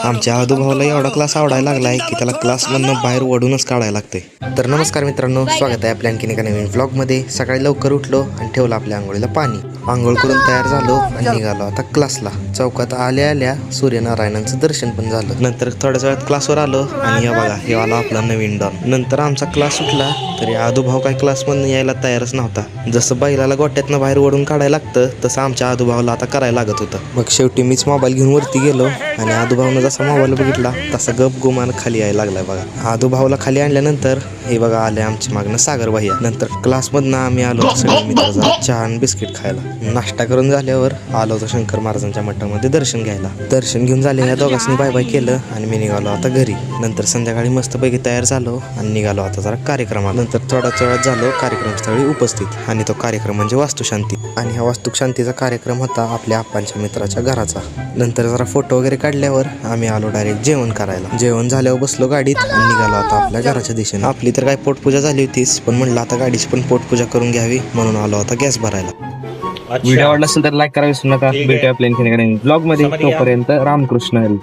आमच्या आदूभाऊला एवढा क्लास आवडायला लागलाय की त्याला क्लासमधनं बाहेर ओढूनच काढायला लागते. तर नमस्कार मित्रांनो, स्वागत आहे आपल्या आणखीन एका नवीन व्लॉगमध्ये. सकाळी लवकर उठलो आणि ठेवलं आपल्या आंघोळीला पाणी. आंघोळ करून तयार झालो आणि निघालो आता क्लासला. चौकात आल्या आल्या सूर्यनारायणांचं दर्शन पण झालं. नंतर थोड्याच वेळात क्लासवर आलो आणि या बघा, हे आला आपला नवीन डॉन. नंतर आमचा क्लास सुटला तरी आदूभाऊ काय क्लासमधनं यायला तयारच नव्हता. जसं बैलाला गोट्यातनं बाहेर ओढून काढायला लागतं तसं आमच्या आदूभाऊला आता करायला लागत होतं. मग शेवटी मीच मोबाईल घेऊन वरती गेलो आणि आदूभाऊनं जसा मोबाईल बघितला तसा गप गुमान खाली यायला लागलाय बघा. आदूभाऊला खाली आणल्यानंतर हे बघा आले आमच्या मागणं सागर भैया. नंतर क्लासमधनं आम्ही आलो सगळे मित्र जरा चहा आणि बिस्किट खायला. नाश्ता करून झाल्यावर आलो होतो शंकर महाराजांच्या मठामध्ये दर्शन घ्यायला. दर्शन घेऊन झाले या दोघांनी बाय बाय केलं आणि मी निघालो आता घरी. नंतर संध्याकाळी मस्तपैकी तयार झालो आणि निघालो आता जरा कार्यक्रमाला. नंतर थोड्याच वेळात झालो कार्यक्रमस्थळी उपस्थित आणि तो कार्यक्रम म्हणजे वास्तुशांती. आणि ह्या वास्तुशांतीचा कार्यक्रम होता आपल्या आप्पांच्या मित्राच्या घराचा. नंतर जरा फोटो वगैरे काढल्यावर आम्ही आलो डायरेक्ट जेवण करायला. जेवण झाल्यावर बसलो गाडीत आणि निघालो आता आपल्या घराच्या दिशेने. आपली तर काय पोटपूजा झाली होतीच, पण म्हणलं आता गाडीची पण पोटपूजा करून घ्यावी म्हणून आलो आता गॅस भरायला. व्हिडिओ आवडला असेल तर लाईक करा विसरू नका. भेटूया आपल्या ब्लॉग मध्ये. तोपर्यंत रामकृष्ण हरी.